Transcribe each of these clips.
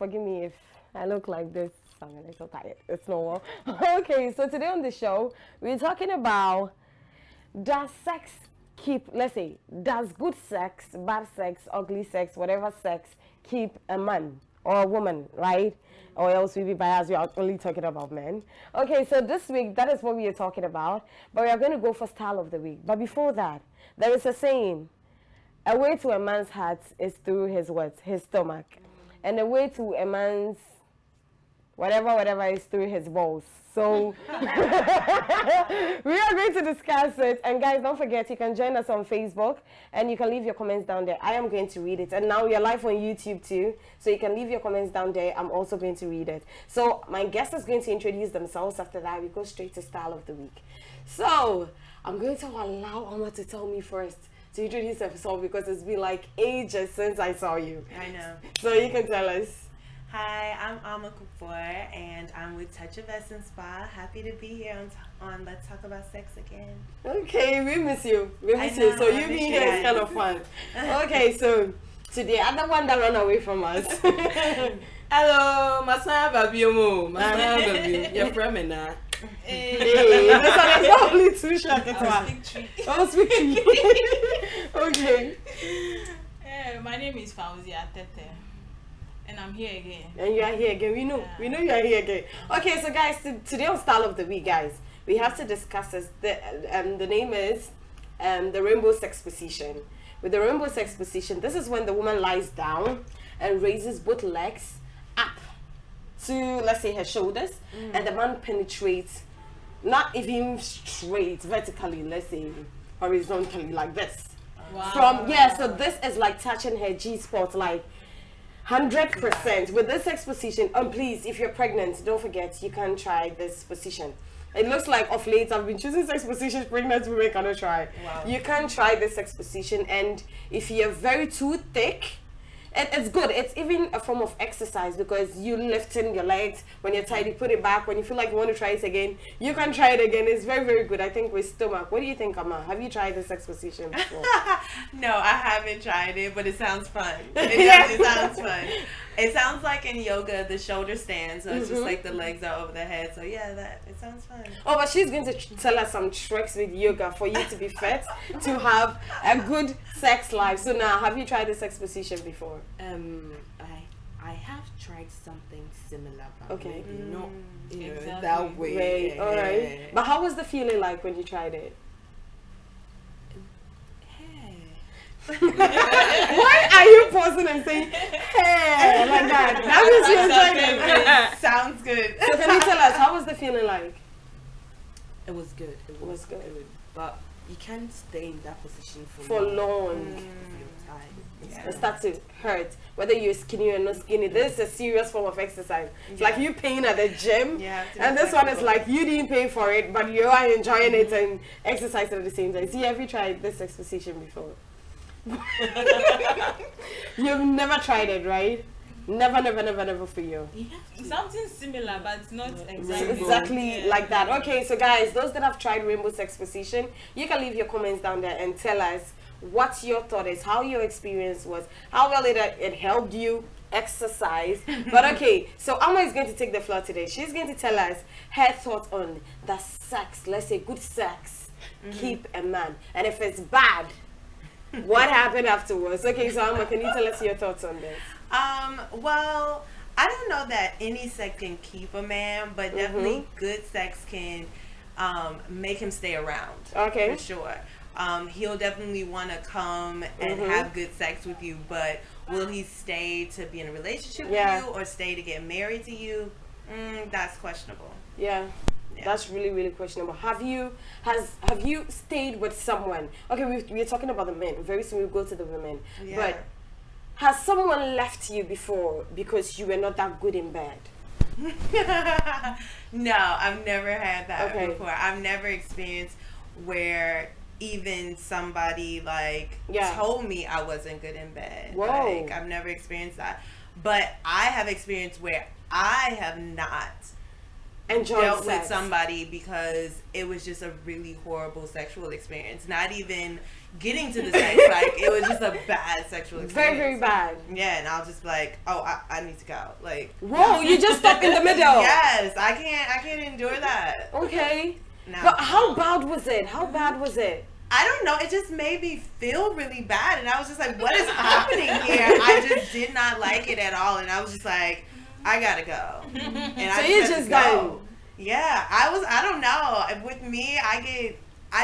forgive me if I look like this. I'm a little tired. It's normal. Okay, so today on the show, we're talking about does sex keep, let's say, does good sex, bad sex, ugly sex, whatever sex, keep a man or a woman, right? Or else we be biased, we are only talking about men. Okay, so this week, that is what we are talking about. But we are going to go for style of the week. But before that, there is a saying, a way to a man's heart is through his what? His stomach. And a way to a man's whatever is through his balls. So we are going to discuss it. And guys, don't forget, you can join us on Facebook and you can leave your comments down there. I am going to read it. And now we are live on YouTube too. So you can leave your comments down there. I'm also going to read it. So my guest is going to introduce themselves. After that, we go straight to style of the week. So I'm going to allow Oma to tell me first to introduce herself because it's been like ages since I saw you. I know. So you can tell us. Hi, I'm Alma Kapoor, and I'm with Touch of Essence Spa. Happy to be here on Let's Talk About Sex again. Okay, we miss you. We miss you. So you being here is kind of fun. Okay, so today, other one that ran away from us. Hello, Masaya Babiomo. Masaya Babio. You're from me now. Hey, that's only too short. Oh, speak tree. Okay. My name is Fauzia Tete. And I'm here again. And you are here again. We know you are here again. Okay, so guys, today on Style of the Week, guys, we have to discuss this. The name is the rainbow sex position. With the rainbow sex position, this is when the woman lies down and raises both legs up to, let's say, her shoulders, and the man penetrates, not even straight, vertically, let's say, horizontally, like this. Wow. So this is like touching her G-spot, like 100% with this sex position. Please, if you're pregnant, don't forget you can try this position. It looks like of late I've been choosing sex positions pregnant women cannot try. Wow. You can try this sex position, and if you're very too thick, it's good. It's even a form of exercise because you lifting your legs. When you're tired, you put it back. When you feel like you want to try it again, you can try it again. It's very, very good. I think with stomach. What do you think, Amma? Have you tried this sex position before? No, I haven't tried it, but it sounds fun. It definitely sounds fun. It sounds like in yoga, the shoulder stand, so it's just like the legs are over the head. So yeah, it sounds fun. Oh, but she's going to tell us some tricks with yoga for you to be fit, to have a good sex life. So now, have you tried the sex position before? I have tried something similar, but Okay. maybe not Exactly. that way. Right, all right. But how was the feeling like when you tried it? Why are you pausing and saying, hey, like that? That means you enjoyed it. Sounds good. So can you tell us, how was the feeling like? It was good. It was good. But you can't stay in that position For long. You're tired. It starts to hurt. Whether you're skinny or not skinny, this is a serious form of exercise. It's like you paying at the gym, and this one is like you didn't pay for it, but you are enjoying it and exercising at the same time. See, have you tried this sex position before? You've never tried it, right? Never for you. Something similar, but not exactly. Exactly like that. Okay, so guys, those that have tried rainbow sex position, you can leave your comments down there and tell us what your thought is, how your experience was, how well it helped you exercise. But okay, so Alma is going to take the floor today. She's going to tell us her thoughts on the sex, let's say good sex, keep a man. And if it's bad, what happened afterwards? Okay, so Alma, can you tell us your thoughts on this? Well, I don't know that any sex can keep a man, but definitely good sex can make him stay around. Okay. For sure. He'll definitely want to come and have good sex with you, but will he stay to be in a relationship with you or stay to get married to you? That's questionable. Yeah. That's really, really questionable. Have you stayed with someone? Okay, we're talking about the men. Very soon we'll go to the women. Yeah. But has someone left you before because you were not that good in bed? No, I've never had that Okay. before. I've never experienced where even somebody like told me I wasn't good in bed. Whoa. Like, I've never experienced that. But I have experienced where I have not dealt with somebody because it was just a really horrible sexual experience. Not even getting to the sex, like it was just a bad sexual experience. Very, very bad. Yeah, and I'll just be like, oh, I need to go. Like, whoa, you just stuck in the middle. Yes, I can't endure that. Okay. No. But how bad was it? How bad was it? I don't know. It just made me feel really bad, and I was just like, "What is happening here?" I just did not like it at all, and I was just like, "I gotta go." And so you just go. Yeah, I don't know. With me, I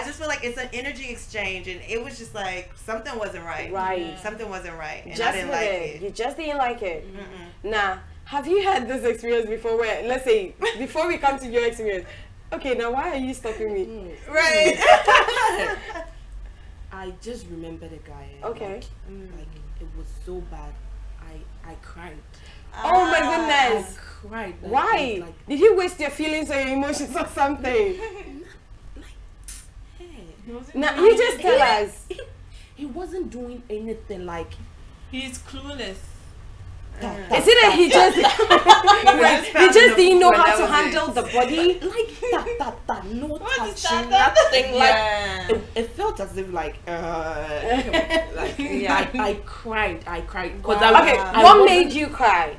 just feel like it's an energy exchange, and it was just like something wasn't right. Right. Something wasn't right, and Just I didn't like it. You just didn't like it. Nah. Have you had this experience before? Where, let's say, before we come to your experience. Okay, now why are you stopping me? Right. I just remember the guy. Okay. Like it was so bad. I cried. Oh my goodness. I cried. Like, Why? Like, did he waste your feelings or your emotions or something? Now you just tell us. He wasn't doing anything. Like He's clueless. Is it that he just he just didn't know how to handle the body? like that no What is touching, that? nothing. Yeah. Like it felt as if like yeah. I cried because Okay, I what wasn't- made you cry?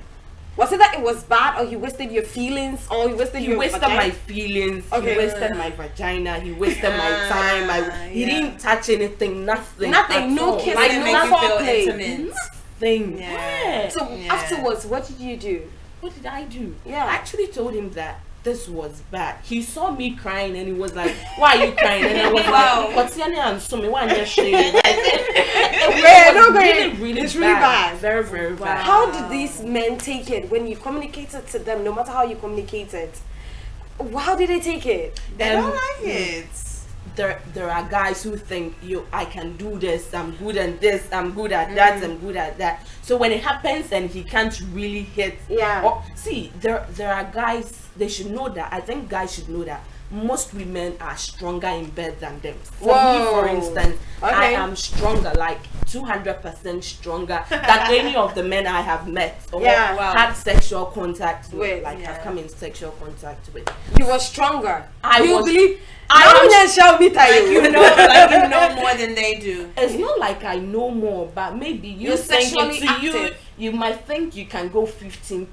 Was it that it was bad, or he wasted your feelings, or he wasted He your wasted vagina? my feelings. Okay. He wasted my vagina. He wasted my time. He Yeah. didn't touch anything. Nothing. Nothing, at no all. kissing, Like, no make you feel foreplay. intimate. Thing. Yeah. So Yeah. afterwards, what did you do? What did I do? Yeah. I actually told him that this was bad. He saw me crying and he was like, "Why are you crying?" And I was like, "What's your name? So me, why are you ashamed?" Yeah, no, really it's really bad. Very, very bad. How did these men take it when you communicated to them? No matter how you communicated, how did they take it? They don't like it. There are guys who think I can do this, I'm good at this, I'm good at that, I'm good at that. So when it happens and he can't really hit, see, there are guys, they should know that. I think guys should know that most women are stronger in bed than them. For me, for instance, I am stronger, like 200% stronger than any of the men I have met or had sexual contact with. Like have come in sexual contact with. You were stronger. I was. Believe? Like you know more than they do. It's not like I know more, but maybe You're sexually active. You might think you can go 15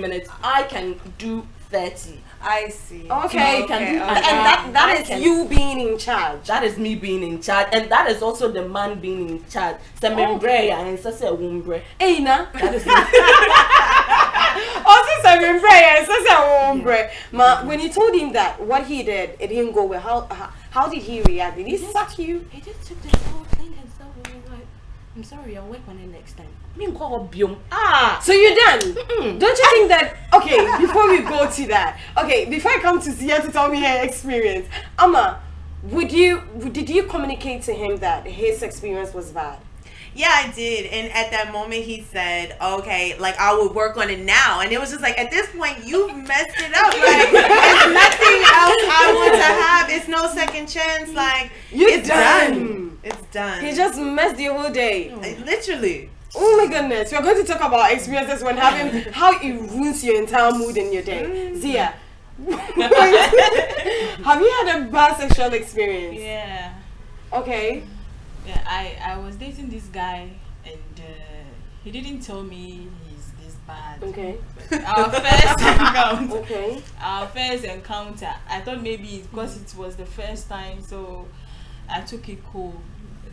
minutes. I can do 30. I see. Okay. You can do And that is you being in charge. That is me being in charge, and that is also the man being in charge. Hey, na. That is When you told him that what he did, it didn't go well. How did he react? Did he suck you? He just took the towel, cleaned himself, and was like, "I'm sorry, I'll work on it next time." So you're done. Don't you think that? Okay, before we go to that, before I come to Zia to tell me her experience, Amma, did you communicate to him that his experience was bad? Yeah, I did. And at that moment, he said, okay, like, I will work on it now. And it was just like, at this point, you've messed it up. Like, there's nothing else I want to have. It's no second chance. Like, it's done. It's done. He just messed your whole day. Literally. Oh my goodness. We're going to talk about experiences when having, how it ruins your entire mood in your day. Zia, have you had a bad sexual experience? Yeah. Okay. Yeah, I was dating this guy and he didn't tell me he's this bad. Okay. Our first encounter. Okay. Our first encounter. I thought maybe it's because it was the first time, so I took it cool.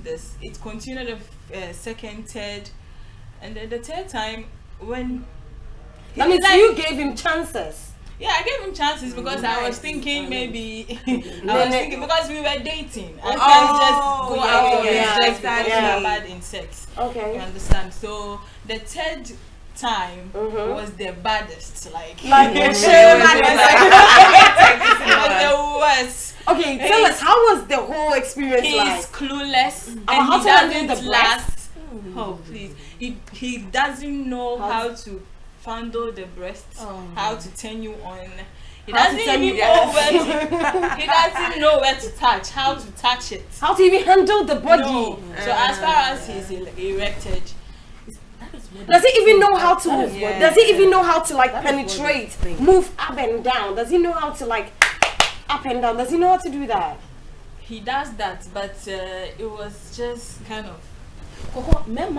It continued the second, third, and then the third time when. That means you gave him chances. Yeah, I gave him chances because I was thinking maybe because we were dating. I can't just go out just because we are bad in sex. Okay. You understand? So the third time was the baddest. Like the worst. Okay, tell us, how was the whole experience He's like? clueless and how he to handle doesn't the last. Oh please, he doesn't know how to fondle the breasts, how to turn you on. He doesn't even know where to. He doesn't know where to touch, how to touch it, how to even handle the body. No. So as far as he's erected, that is Does he even know how to? Yeah. Does he even know how to like penetrate, move up and down? Does he know how to like up and down? Does he know how to do that? He does that, but it was just kind of. They just want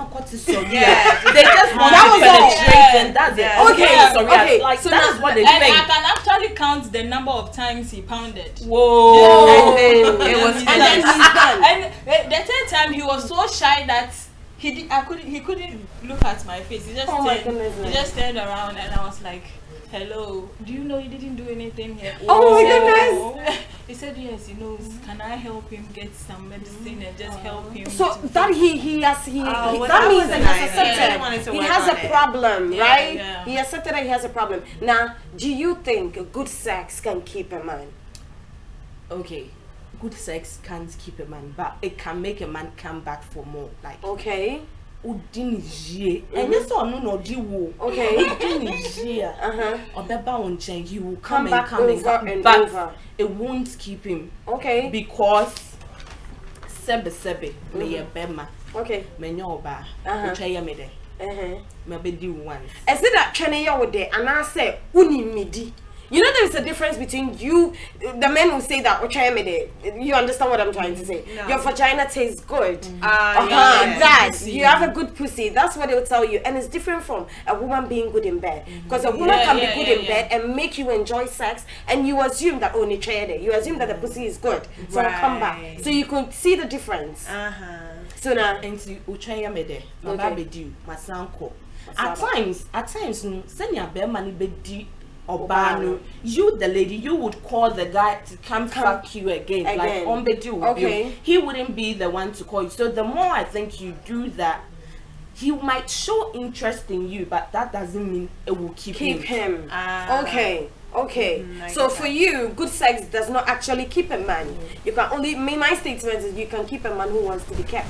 that to was penetrate and that's it. Okay, Sorry, like so that is what they And think. I can actually count the number of times he pounded. Whoa. It was And then he's done. And the third time he was so shy that he couldn't look at my face. He just turned around and I was like, "Hello, do you know he didn't do anything here?" Oh my goodness! He said yes, he knows. Can I help him get some medicine and just help him? So that that means that he has accepted he has a problem, right? Yeah. He accepted that he has a problem. Now, do you think good sex can keep a man? Okay, good sex can't keep a man, but it can make a man come back for more. Like Okay. and yes or no wo. Okay. He will come back and over come, and but over. it won't keep him. Okay. Because sebe me ye bema Okay. me nyoba utwa me de me bedi once. Is it that training you with there and I say uni midi? You know there's a difference between you, the men who say that you understand what I'm trying to say? No. Your vagina tastes good. Yeah. That you have a good pussy. That's what they'll tell you, and it's different from a woman being good in bed. Because a woman can be good in bed and make you enjoy sex, and you assume that only you assume that the pussy is good, so I'll come back. So you could see the difference. So now, Enti utwa me de my bedi masanko. At times no senya be man bedi Obano, you the lady, you would call the guy to come fuck you again. Like on the do. Okay. He wouldn't be the one to call you. So the more I think you do that, he might show interest in you, but that doesn't mean it will keep him. Okay. So for you, good sex does not actually keep a man. You can only my statement is you can keep a man who wants to be kept.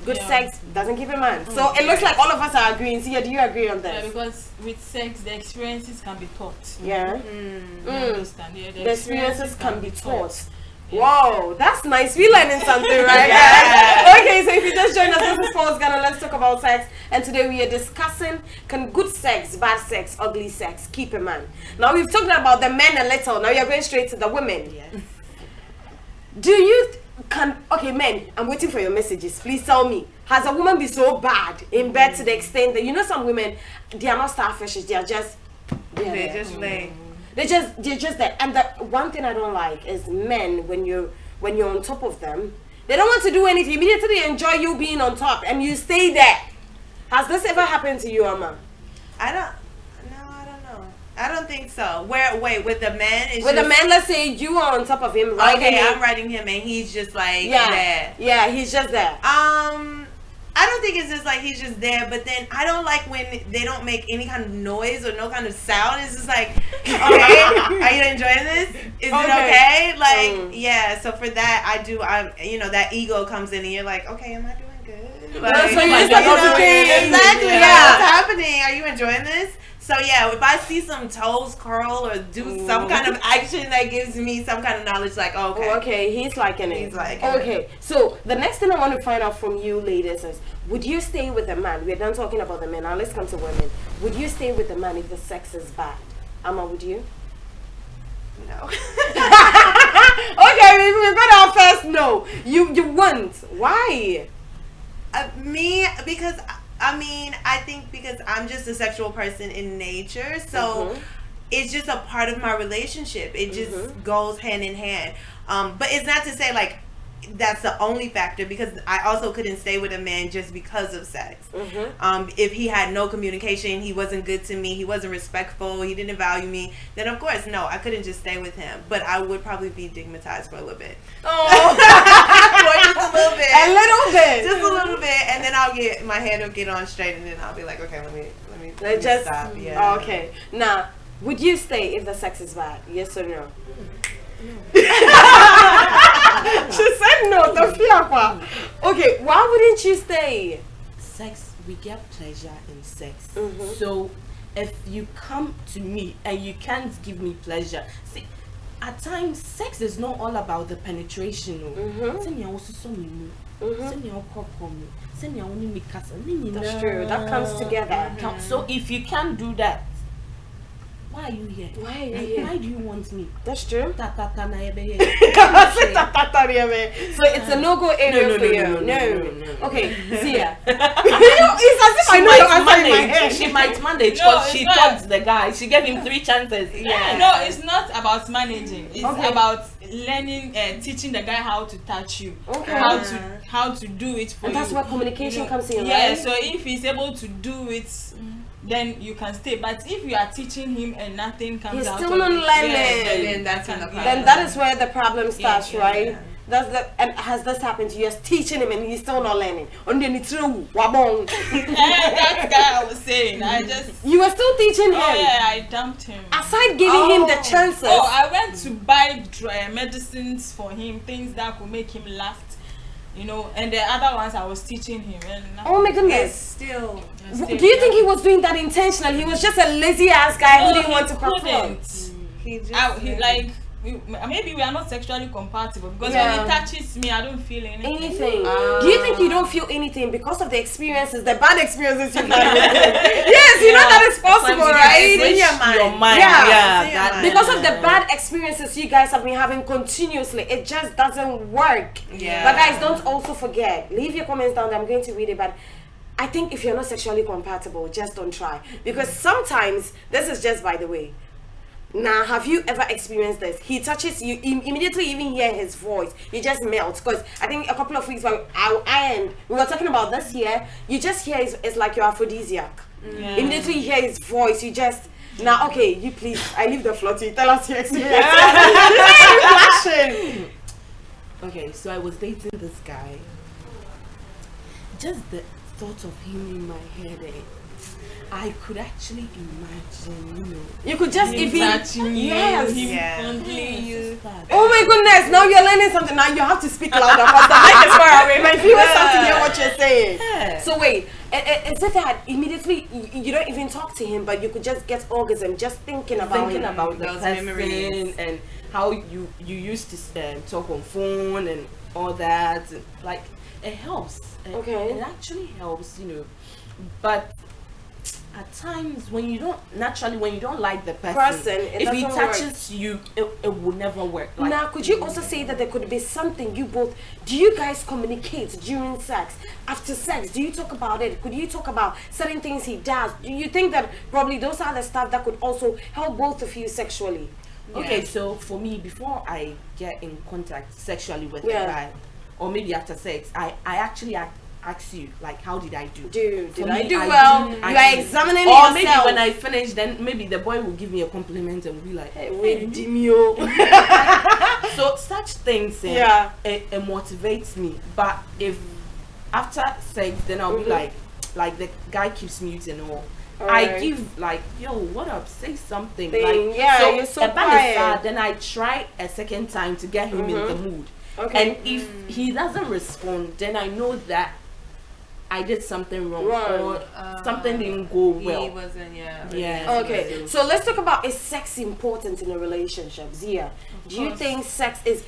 Good sex doesn't keep a man. So it looks like all of us are agreeing. So do you agree on this? Yeah, because with sex, the experiences can be taught. Yeah. You understand? Yeah, The experiences can be taught. Wow, that's nice. We learning something, right? Okay, so if you just joined us, this is Paul's Ghana. Let's talk about sex. And today we are discussing, can good sex, bad sex, ugly sex keep a man? Now we've talked about the men a little. Now we are going straight to the women. Yes. Do you okay, men, I'm waiting for your messages. Please tell me, has a woman been so bad in bed to the extent that, you know, some women, they are not starfish, they are just They're just laying. they're just there. And the one thing I don't like is men, when you're on top of them, they don't want to do anything. Immediately they enjoy you being on top and you stay there. Has this ever happened to you, Amma? I don't think so. Wait, with the man? With the man, let's say you are on top of him, right? Okay, I'm riding him and he's just like there. Yeah, he's just there. I don't think it's just like he's just there, but then I don't like when they don't make any kind of noise or no kind of sound. It's just like, okay, are you enjoying this? Is it okay? Like, yeah, so for that, you know, that ego comes in and you're like, okay, am I doing good? Like, so you just like, exactly, yeah, what's happening? Are you enjoying this? So yeah, if I see some toes curl or do some kind of action that gives me some kind of knowledge, like okay, he's liking it. He's liking it. Okay, so the next thing I want to find out from you ladies is, would you stay with a man? We're done talking about the men. Now let's come to women. Would you stay with a man if the sex is bad? Amma, would you? No. Okay, we got our first no. You won't. Why? Me, because I think because I'm just a sexual person in nature, so it's just a part of my relationship. It just goes hand in hand. But it's not to say like that's the only factor, because I also couldn't stay with a man just because of sex. If he had no communication, he wasn't good to me, he wasn't respectful, he didn't value me, then of course no, I couldn't just stay with him. But I would probably be stigmatized for a little bit. Just a little bit. A little bit. Just a little bit, and then my head will get on straight, and then I'll be like, okay, let me just stop. Yeah. Okay. Now, would you stay if the sex is bad? Yes or no? She said no. Okay, why wouldn't you stay? Sex, we get pleasure in sex. So if you come to me and you can't give me pleasure, see, at times sex is not all about the penetration. That's true. That comes together. So if you can't do that, why are you here? Why are you here? Why do you want me? That's true. Ta ta ta na ebe here. So it's a no-go area for you. No. Okay, Zia. It's as if I know your answer in my head. She might manage No, because she it's taught not. the guy. She gave him 3 chances. Yeah. No, it's not about managing. It's Okay. about learning, teaching the guy how to touch you, Okay. how to do it for And you. that's where communication comes in, Yeah. right? So if he's able to do it, then you can stay. But if you are teaching him and nothing comes He's out, still of not it, learning. Then that's can in the be- Then that is where the problem starts, yeah, right? yeah. That's the, and has this happened to you? You're teaching him and he's still not learning. And then it's true. Wabong. that guy I was saying, I just. You were still teaching him. Oh yeah, I dumped him. Aside giving him the chances. Oh, I went to buy medicines for him, things that could make him last, and the other ones I was teaching him. And Oh my It's goodness. still. Do you think he was doing that intentionally? He was just a lazy ass guy who didn't want to perform. couldn't. He just. Maybe we are not sexually compatible because Yeah. when he touches me, I don't feel anything. Anything. Do you think you don't feel anything because of the experiences, the bad experiences you've had with him? Yes, you know that is possible, right? It's in your mind. Your mind. Yeah. Yeah. It's in your mind. Because of the bad experiences you guys have been having continuously, it just doesn't work. Yeah. But guys, don't also forget, leave your comments down there. I'm going to read it, but I think if you're not sexually compatible, just don't try. Because sometimes, this is just by the way. Now, have you ever experienced this? He touches you, immediately even hear his voice, you just melt. Because I think a couple of weeks ago, we were talking about this here, you just hear it's like your aphrodisiac. Yeah. Immediately you hear his voice, you just, now okay, you please, I leave the floor to you, tell us your experience. Flashing. Okay, so I was dating this guy. Just the thought of him in my head, I could actually imagine, You could just, if he, touching you, yes. him Yeah. fondling you. Oh my goodness, now you're learning something. Now you have to speak louder because the mic is far away. My viewers have to hear what you're saying. Yeah. So wait, is it that immediately you don't even talk to him, but you could just get orgasm just thinking about thinking him? about the Those person memories. and how you used to talk on phone and all that. Like it helps. Okay. It actually helps, But at times when you don't like the person, It if he doesn't work. touches you, it will never work. Like, Now, could you also say that there could be something you both, do you guys communicate during sex? After sex, do you talk about it? Could you talk about certain things he does? Do you think that probably those are the stuff that could also help both of you sexually? Okay, Yeah. so for me, before I get in contact sexually with Yeah. a guy, or maybe after sex, I actually ask you, like, how did I do? Did For I me, do well? do You are actually- examining Or yourself. maybe when I finish, then maybe the boy will give me a compliment and be like, Hey, wait, Dimio. so such things, Yeah. it motivates me. But if after sex, then I'll be like the guy keeps muting or I Alright. give like, yo, what up? Say something. Thing, Like, yeah, so you're so if that is quiet. sad, then I try a second time to get him in the mood. Okay. And if he doesn't respond, then I know that I did something wrong or something didn't go He well. wasn't, yeah. Yeah. Okay, so let's talk about, is sex important in a relationship? Zia, do you think sex is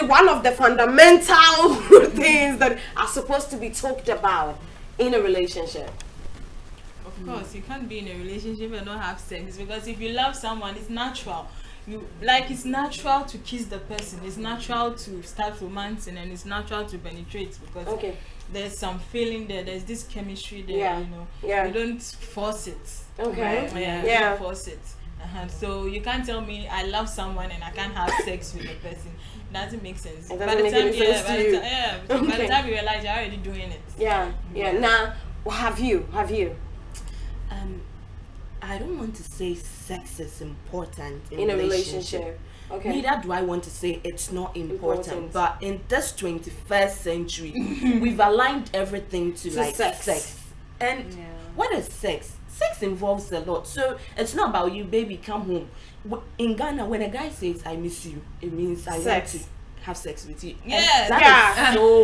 one of the fundamental things that are supposed to be talked about in a relationship? Of course, you can't be in a relationship and not have sex because if you love someone, it's natural. It's natural to kiss the person. It's natural to start romancing, and it's natural to penetrate because Okay. there's some feeling there. There's this chemistry there. Yeah. You don't force it. Okay. Right? Yeah. You Yeah. don't force it. So you can't tell me I love someone and I can't have sex with the person. Doesn't make sense. It doesn't make any sense to you. By the Okay. time you realize you're already doing it. Yeah. Now, have you? I don't want to say sex is important In a relationship. Okay. Neither do I want to say it's not important. Important. But in this 21st century, we've aligned everything to like sex. And what is sex? Sex involves a lot. So it's not about you, baby, come home. In Ghana, when a guy says I miss you, it means I want Sex. to have sex with you. And Yeah. that is so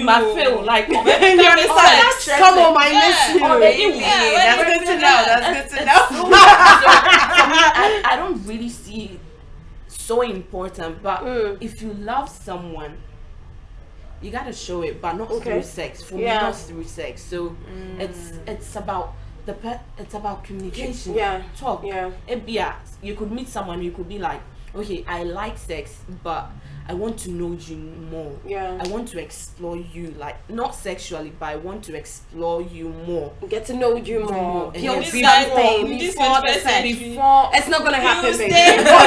my feel like You understand? Come on, I miss you. That's good to know. That's good to know. So, for me, I don't really see it so important, but if you love someone, you gotta show it, but not through sex. For me, not through sex. So it's about it's about communication. Talk. You could meet someone, you could be like, okay, I like sex, but I want to know you more. I want to explore you, like not sexually, but I want to explore you more. Get to know you more. Before the sex. It's not gonna happen, baby. There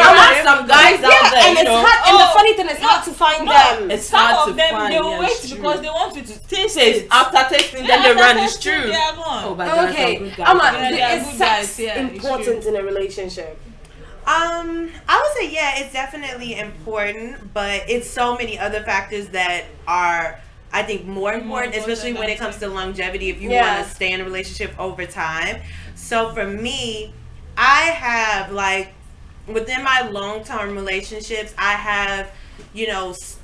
are some guys out there, and it's hard. And the funny thing is hard to find them. It's hard some to of them find. they will wait because they want you to taste it. After tasting, then they run. It's true. They are gone. Oh, but okay, is sex important in a relationship? I would say it's definitely important, but it's so many other factors that are, I think, more important, especially when it comes to longevity, if you want to stay in a relationship over time. So for me, I have, like, within my long-term relationships, I have,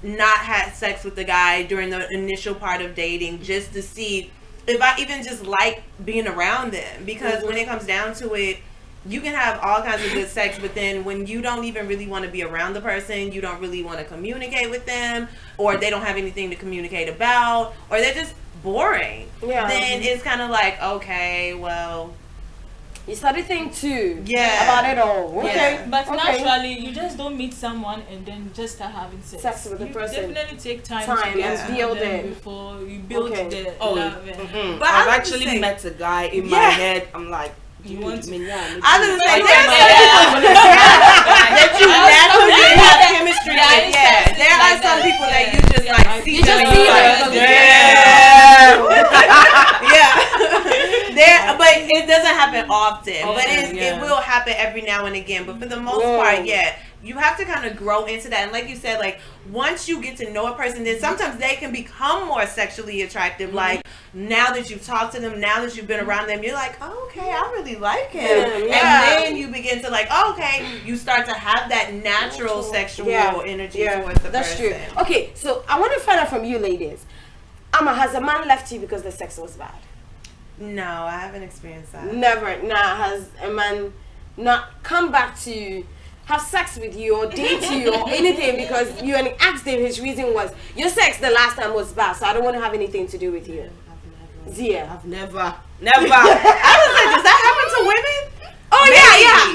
not had sex with the guy during the initial part of dating just to see if I even just like being around them. Because when it comes down to it, you can have all kinds of good sex, but then when you don't even really want to be around the person, you don't really want to communicate with them, or they don't have anything to communicate about, or they're just boring, then it's kind of like, okay, well, you started thinking about it all. Okay. But naturally, you just don't meet someone and then just start having sex with the person. You definitely take time and build it before you build the love. But I've actually met a guy in my head. I'm like, you want to? I was gonna say that you naturally have chemistry with. There are some people that you just like see them. But it doesn't happen often. But it will happen every now and again. But for the most part, you have to kind of grow into that. And like you said, like once you get to know a person, then sometimes they can become more sexually attractive. Like now that you've talked to them, now that you've been around them, you're like, oh, okay, I really like him. And then you begin to like, okay, you start to have that natural sexual energy towards the person. That's true. Okay, so I want to find out from you ladies. Has a man left you because the sex was bad? No, I haven't experienced that. Never. Nah, has a man not come back to you, have sex with you or date you or anything because you asked him, his reason was your sex the last time was bad, so I don't want to have anything to do with you? Zia. I've never. I was like, does that happen to women? Oh,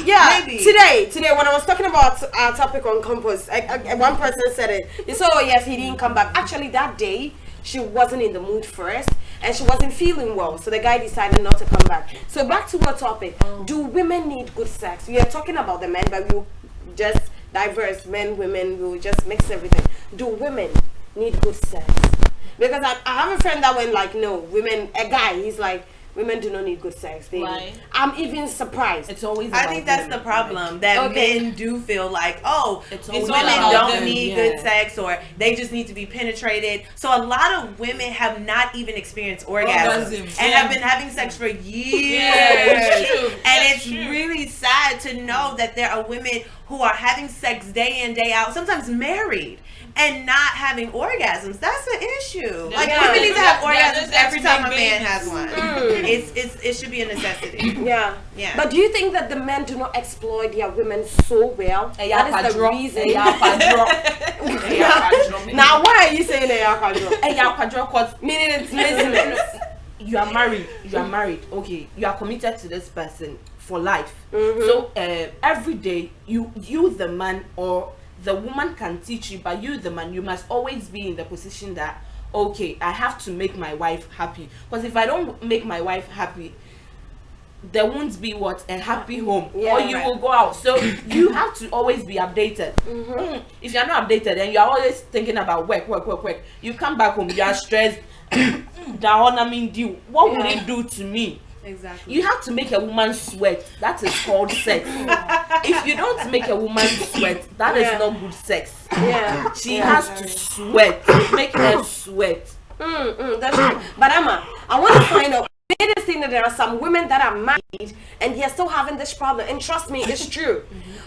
yeah. Maybe. Today, when I was talking about our topic on compost, one person said it. He said, oh, yes, he didn't come back. Actually, that day, she wasn't in the mood first, and she wasn't feeling well, so the guy decided not to come back. So back to our topic. Do women need good sex? We are talking about the men, but we'll just diverse, men, women, we'll just mix everything. Do women need good sex? Because I have a friend that went like, no, women, a guy, he's like, women do not need good sex. Why? I'm even surprised. It's always I think that's the problem, that men do feel like, oh, women about don't them. need good sex, or they just need to be penetrated. So a lot of women have not even experienced orgasms and have been having sex for years. And it's really sad to know that there are women who are having sex day in, day out, sometimes married, and not having orgasms. That's an issue. Like women need to have orgasms every time a man has one. It should be a necessity. Yeah. But do you think that the men do not exploit their women so well? That is the reason. Now, why are you saying Because meaning it's laziness. You are married. Okay, you are committed to this person for life. So every day, you the man or the woman can teach you, but you the man, you must always be in the position that, okay, I have to make my wife happy. Because if I don't make my wife happy, there won't be a happy home, or you will go out. So you have to always be updated. If you're not updated and you're always thinking about work, you come back home, you are stressed. What would it do to me? Exactly. You have to make a woman sweat. That is called sex. If you don't make a woman sweat, that is not good sex. She has to sweat. Make her sweat. That's true. But Emma, I want to find out. Made us think that there are some women that are married and they're still having this problem. And trust me, it's true.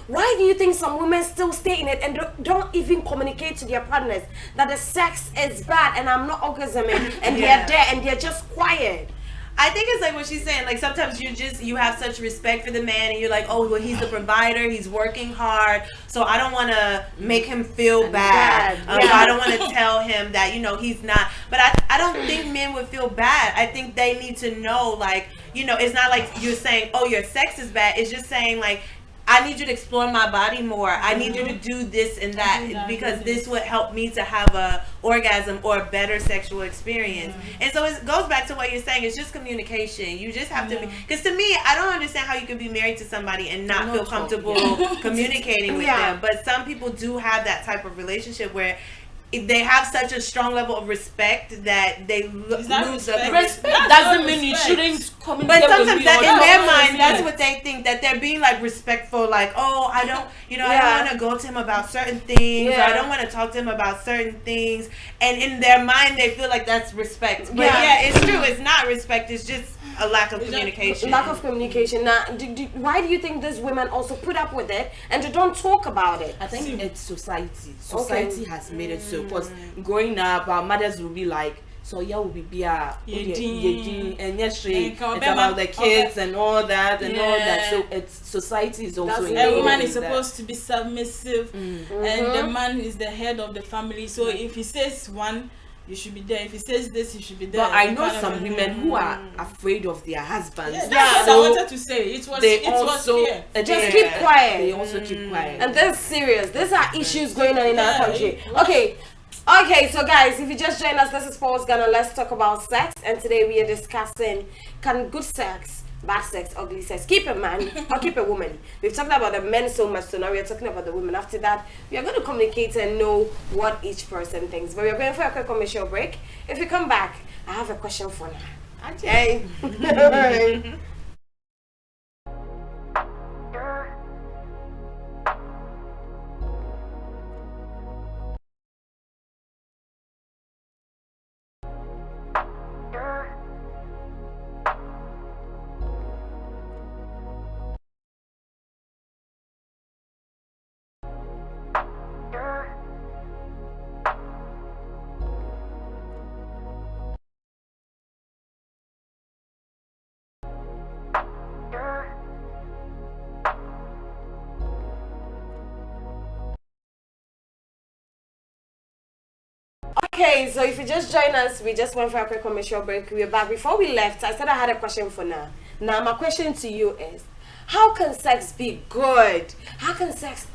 Why do you think some women still stay in it and don't even communicate to their partners that the sex is bad and I'm not orgasming, and they're there and they're just quiet? I think it's like what she's saying. Like sometimes you have such respect for the man, and you're like, oh, well, he's the provider. He's working hard, so I don't want to make him feel bad. So I don't want to tell him that he's not. But I don't think men would feel bad. I think they need to know, like, it's not like you're saying, oh, your sex is bad. It's just saying, like, I need you to explore my body more. I need you to do this and that because this would help me to have a orgasm or a better sexual experience. And so it goes back to what you're saying. It's just communication. You just have to be, because to me, I don't understand how you can be married to somebody and not feel comfortable communicating with them. But some people do have that type of relationship where they have such a strong level of respect that they lose the respect. Doesn't mean you shouldn't communicate. But sometimes in their mind, that's what they think, that they're being like respectful, like, oh, I don't want to go to him about certain things, or I don't want to talk to him about certain things, and in their mind they feel like that's respect. But it's true, it's not respect, it's just a lack of communication. Lack of communication. Now, why do you think these women also put up with it and they don't talk about it? I think it's society. Society has made it so. Because growing up, our mothers will be like, so will be beer, and yes, it's about the kids and all that and all that. So it's society is also. A woman is supposed to be submissive, and the man is the head of the family. So if he says one, you should be there. If he says this, you should be there. But I know some women who are afraid of their husbands. Yeah, that's what I wanted to say. It was fear. Just keep quiet. They also keep quiet. And that's serious. These are issues going on in our country. Okay, so guys, if you just joined us, this is Paul's Ghana. Let's talk about sex. And today we are discussing, can good sex, bad sex, ugly sex, keep a man or keep a woman? We've talked about the men so much, so now we are talking about the women. After that, we are going to communicate and know what each person thinks. But we are going for a quick commercial break. If we come back, I have a question for now. Okay. Okay, so if you just join us, we just went for a quick commercial break. We're back. Before we left, I said I had a question for now. Now, my question to you is, how can sex be good? How can sex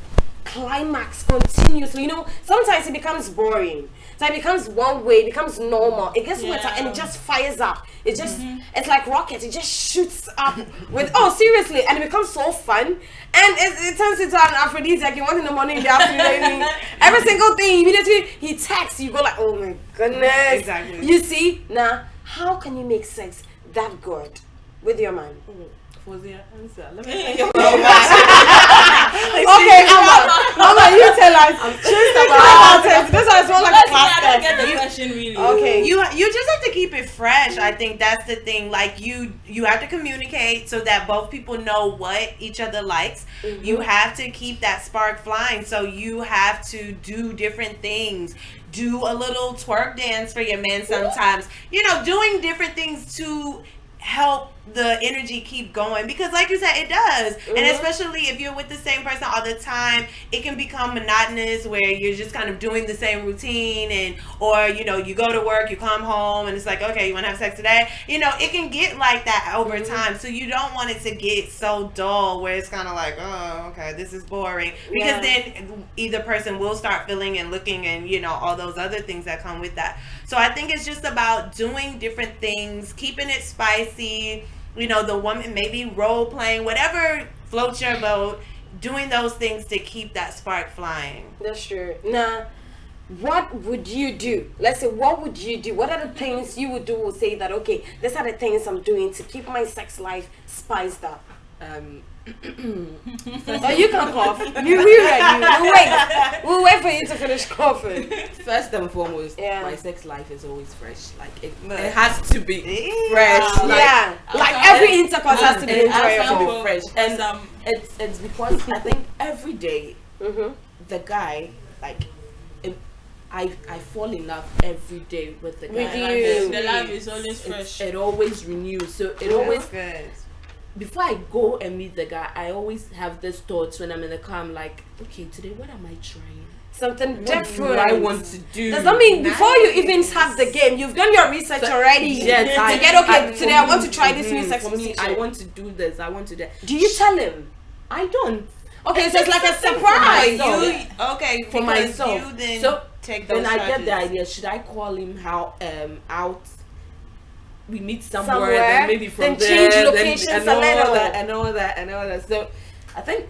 climax continuously? Sometimes it becomes boring. So it becomes one way, it becomes normal. It gets wetter and it just fires up. It just, it's like rockets. It just shoots up with, seriously. And it becomes so fun. And it turns into an aphrodisiac. You want in the morning, in the afternoon. Every single thing, immediately he texts, you go like, oh my goodness. Exactly. You see? Now, how can you make sex that good with your man? Was the answer? Let me Okay, Mama, you tell us. This is more like a class I don't get the question really. Okay, you just have to keep it fresh. I think that's the thing. Like you have to communicate so that both people know what each other likes. You have to keep that spark flying. So you have to do different things. Do a little twerk dance for your men sometimes. Doing different things to help the energy keep going, because like you said, it does. And especially if you're with the same person all the time, it can become monotonous where you're just kind of doing the same routine, or you go to work, you come home and it's like, okay, you want to have sex today? It can get like that over time. So you don't want it to get so dull where it's kind of like, oh, okay, this is boring, because then either person will start feeling and looking and all those other things that come with that. So I think it's just about doing different things, keeping it spicy. The woman maybe role playing, whatever floats your boat, doing those things to keep that spark flying. That's true. Now, what would you do? Let's say, what would you do? What are the things you would do or say that, okay, these are the things I'm doing to keep my sex life spiced up? So you can cough. We ready. We'll wait for you to finish coughing. First and foremost, my sex life is always fresh. Like it has to be fresh. Like every intercourse has to be enjoyable. Fresh. And it's because I think every day the guy, like I fall in love every day with the guy. With you. The love is always fresh. It always renews. So it always good. Before I go and meet the guy, I always have this thoughts when I'm in the car. I'm like, okay, today what am I trying? Something different. What do I want to do? Does that mean before you even start the game, you've done your research already? Yes, to get okay. Today I want to try this new sex for me, position. I want to do this. I want to do that. Do you tell him? I don't. Okay, so it's like a surprise. For myself. You then So take those then I get charges. the idea. Should I call him out? We meet somewhere, Somewhere, then maybe from then there, change locations and a all little. that, and all that, and all that. So I think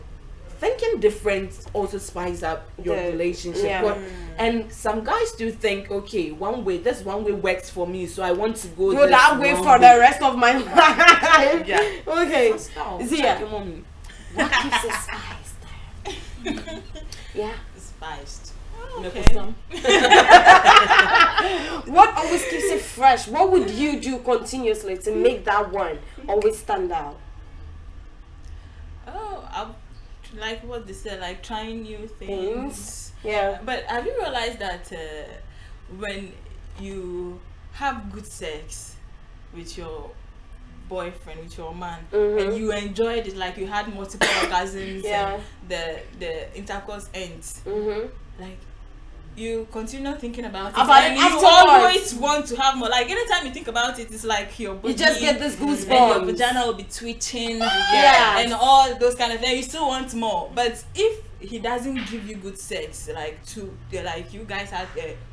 thinking different also spices up your relationship. Yeah. And some guys do think, okay, this one way works for me, so I want to go that way for the rest of my life. Yeah. Okay. Zia, mommy. What keeps it spiced? Yeah. Spiced. Okay. What always keeps it fresh? What would you do continuously to make that one always stand out? Oh, like what they said, like trying new things. Yeah. But have you realized that when you have good sex with your boyfriend, with your man, and you enjoyed it, like you had multiple orgasms, and the intercourse ends, like you continue thinking about it, and you always want to have more. Like anytime you think about it, it's like your body, you just get this goosebumps. and your vagina will be twitching, and all those kind of things. You still want more, but if he doesn't give you good sex, like you guys had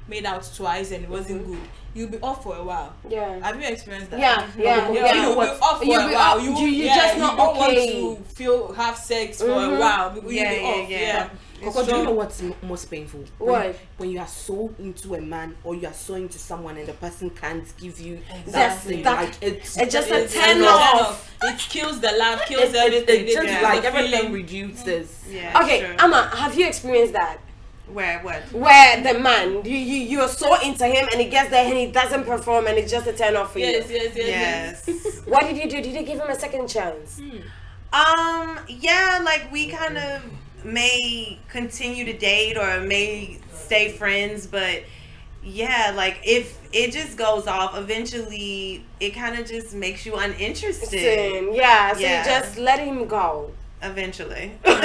made out twice and it wasn't good, you'll be off for a while. Yeah. Have you experienced that? Yeah. You'll be off for a while. You just not don't okay. want to have sex for a while. You'll be off. Yeah. Because do you know what's most painful? What? When you are so into a man or you are so into someone and the person can't give you Exactly. it's just a turn off. It kills the love, kills everything. It just like the everything feeling. reduces. Yeah. Okay, Sure. Amma, have you experienced that? Where what? Where the man, you're so into him and he gets there and he doesn't perform and it's just a turn off for you. Yes. What did you do? Did you give him a second chance? Yeah, like we kind of may continue to date or may stay friends, but yeah, like if it just goes off, eventually it kind of just makes you uninterested. Yeah, so you just let him go. Eventually. But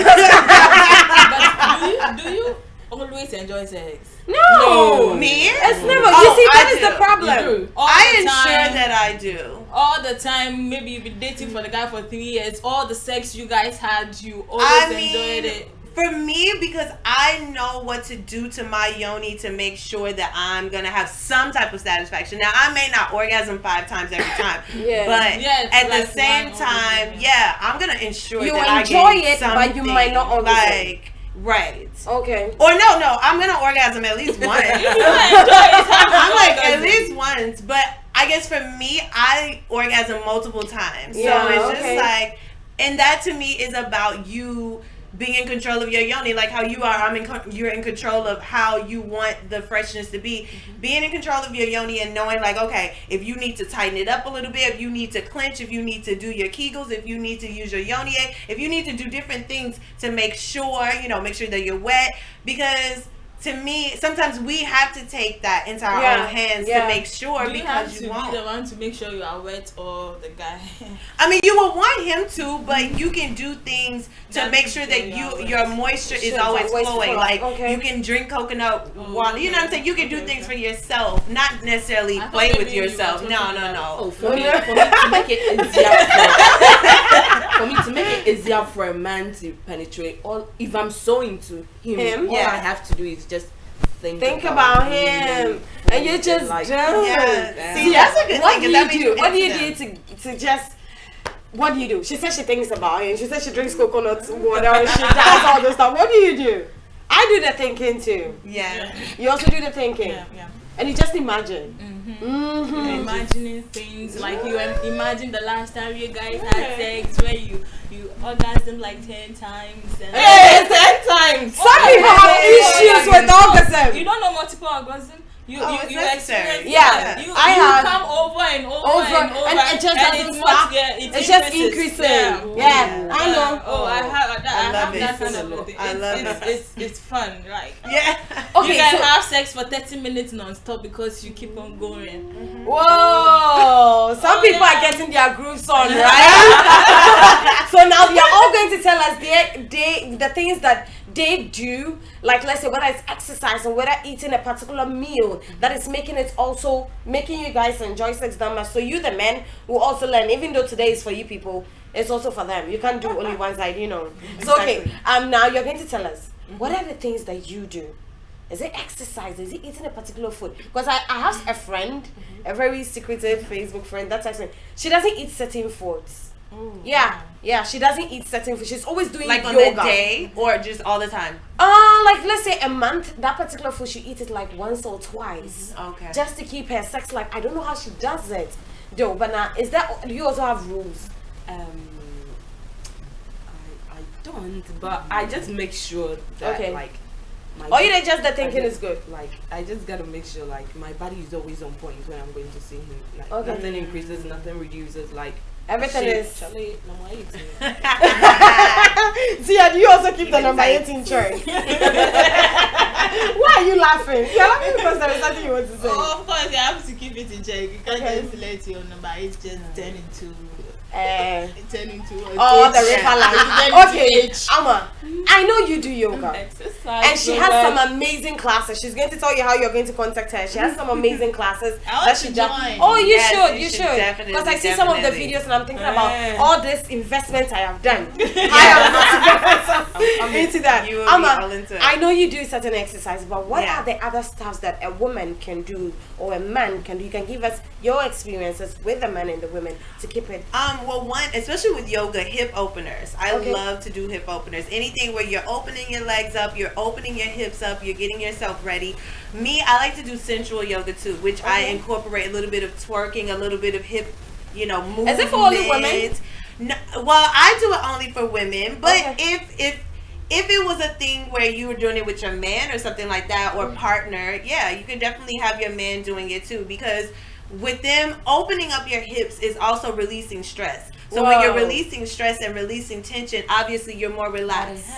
do you always enjoy sex? No. Me? It's never. You see, that is the problem. I ensure that I do. All the time, maybe you've been dating for the guy for 3 years. All the sex you guys had, you always enjoyed it. For me, because I know what to do to my yoni to make sure that I'm going to have some type of satisfaction. Now, I may not orgasm 5 times every time. But at the same time, I'm going to ensure that I enjoy get it, but you might not orgasm. Like, right. Okay. Or no, I'm going to orgasm at least once. I'm like, at least once. But I guess for me, I orgasm multiple times. So it's just like, and that to me is about you being in control of your yoni, like how you are. You're in control of how you want the freshness to be. Being in control of your yoni and knowing, like, okay, if you need to tighten it up a little bit, if you need to clench, if you need to do your Kegels, if you need to use your yoni, if you need to do different things to make sure that you're wet, because to me, sometimes we have to take that into our own hands to make sure. Do you because have to you won't be the one to make sure you are wet or the guy? I mean, you will want him to, but you can do things to make sure that your moisture is always flowing. Like you can drink coconut water. You know what I'm saying? You can do things for yourself, not necessarily play with yourself. No. Oh, for me to make it easier for a man to penetrate, if I'm so into him, all I have to do is just think about him, and you're just like, done. See, that's a good thing. What do you do to just? What do you do? She said she thinks about him. She said she drinks coconut water. She does all this stuff. What do you do? I do the thinking too. Yeah. You also do the thinking. Yeah. And you just imagine. Imagining things like you imagine the last time you guys had sex where you orgasm like 10 times. 10 times. Some people have issues with orgasm. You don't know multiple orgasm. it's necessary. Yeah, You have come over and over and it just doesn't stop. It's just increasing. Yeah, I know. I have that kind of thing. I love it. It's fun, like Okay, you can have sex for 30 minutes non-stop because you keep on going. Whoa! Some people are getting their grooves on, right? So now they are all going to tell us the things that they do, like let's say whether it's exercise or whether eating a particular meal that is making you guys enjoy sex that much. So you, the men, will also learn. Even though today is for you people, it's also for them. You can't do only one side, So okay, now you're going to tell us what are the things that you do. Is it exercise? Is it eating a particular food? Because I have a friend, a very secretive Facebook friend, that's actually, she doesn't eat certain foods. Yeah, she doesn't eat certain food. She's always doing like yoga. on the day or just all the time. Like let's say a month, that particular food she eats it like once or twice. Okay. Just to keep her sex life. I don't know how she does it, though. But now, do you also have rules? I don't, but I just make sure that like. You just the thinking is good. Like I just gotta make sure like my body is always on point when I'm going to see him. Like nothing increases, nothing reduces. Like everything is. Charlie, number 18. See, and you also keep the number 18 track. Why are you laughing? You're laughing because there is something you want to say. Oh, of course, you have to keep it in check. You can't just let your number 8 just turn into. The river line. Okay, Amma, I know you do yoga. Exercise. And she has some amazing classes. She's going to tell you how you're going to contact her. She has some amazing classes that she does. Oh, you Yes, should. Because I see some of the videos and I'm thinking about all this investment I have done. I'm into that. You will Amma, be all into it. I know you do certain exercises, but what are the other stuffs that a woman can do or a man can do? You can give us your experiences with the men and the women to keep it. Well, one, especially with yoga, hip openers. I love to do hip openers. Anything where you're opening your legs up, you're opening your hips up, you're getting yourself ready. Me, I like to do sensual yoga too, which I incorporate a little bit of twerking, a little bit of hip, movement. Is it for only women? No, well, I do it only for women, but if it was a thing where you were doing it with your man or something like that, or partner, you can definitely have your man doing it too, because with them opening up your hips is also releasing stress. So when you're releasing stress and releasing tension, obviously you're more relaxed.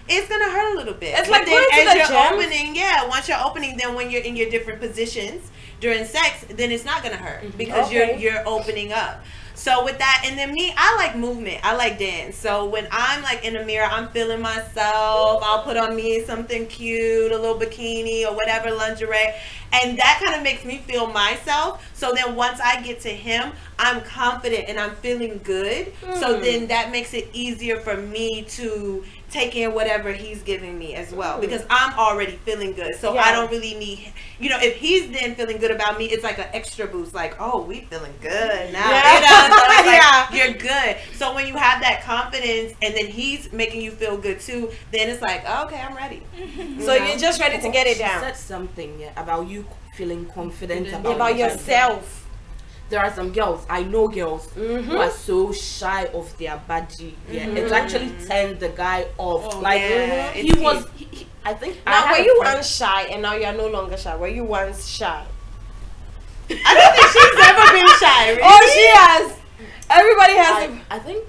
It's gonna hurt a little bit. It's like going to the gym. Opening, once you're opening, then when you're in your different positions during sex, then it's not gonna hurt because you're opening up. So with that, and then me, I like movement. I like dance. So when I'm like in the mirror, I'm feeling myself. I'll put on me something cute, a little bikini or whatever, lingerie. And that kind of makes me feel myself. So then once I get to him, I'm confident and I'm feeling good. So then that makes it easier for me to take in whatever he's giving me as well, because I'm already feeling good. So I don't really need, if he's then feeling good about me, it's like an extra boost, like, oh, we feeling good now. So it's like, you're good. So when you have that confidence and then he's making you feel good too, then it's like, okay, I'm ready. So you're just ready to get it down. She said something about you feeling confident about yourself. There are some girls, I know girls who are so shy of their body. It actually turned the guy off. I think. Now, were you once shy and now you are no longer shy? Were you once shy? I don't think she's ever been shy. Really? Oh, she has. Everybody has. I think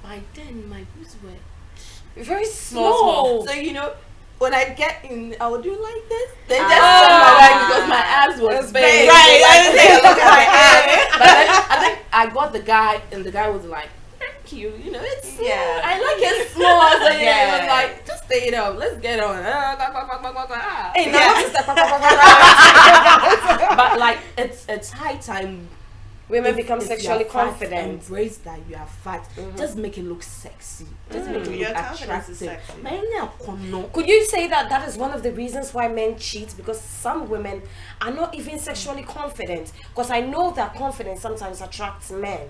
by then my boobs were very small. So when I get in, I would do like this. Then just turn my leg because my abs was big. Right. Look at my abs. But then I think I got the guy, and the guy was like, "Thank you. It's small. I like it small." So it was like, "Just stay it up. Let's get on." Hey, but like, it's high time. Women become sexually confident. Embrace that you are fat. Just make it look sexy. Just make it look attractive. Could you say that is one of the reasons why men cheat? Because some women are not even sexually confident. Because I know that confidence sometimes attracts men.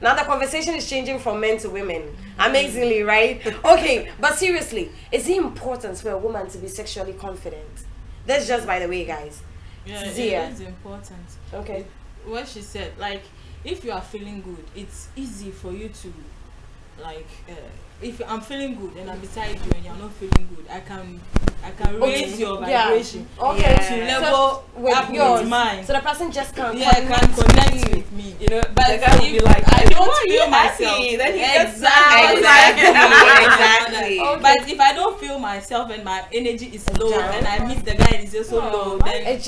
Now the conversation is changing from men to women. Amazingly, right? Okay, but seriously, is it important for a woman to be sexually confident? That's just by the way, guys. Yeah, Zia. it is important. Okay. What she said, like, if you are feeling good, it's easy for you to like if I'm feeling good and I'm beside you and you're not feeling good, I can raise your vibration to level up with mine. So the person just can't connect with me. You know, but the guy will be like, I don't feel myself. myself. Then he Exactly. But if I don't feel myself and my energy is low and I meet the guy and he's also low, then it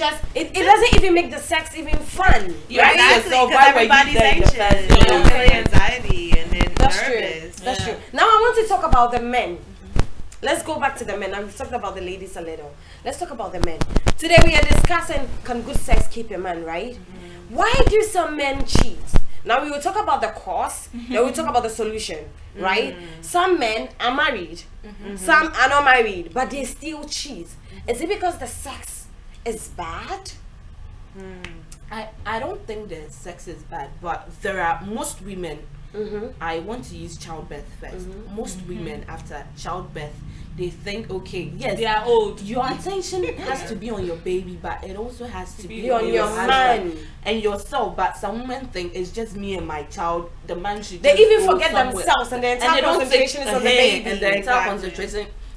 doesn't even make the sex even fun. Exactly, because everybody's anxious. Anxiety and then nervous. That's true. Now I want to talk about the men. Let's go back to the men. I've talked about the ladies a little. Let's talk about the men. Today we are discussing, can good sex keep a man, right? Why do some men cheat? Now we will talk about the cause, then we'll talk about the solution, right? Some men are married, some are not married, but they still cheat. Is it because the sex is bad? I don't think the sex is bad, but there are most women. I want to use childbirth first. Most women after childbirth, they think, okay, yes, they are old. Your attention has to be on your baby, but it also has to be on your man and yourself. But some women think it's just me and my child. The man should. They just even go forget somewhere. themselves, and the entire concentration is on the baby. And the entire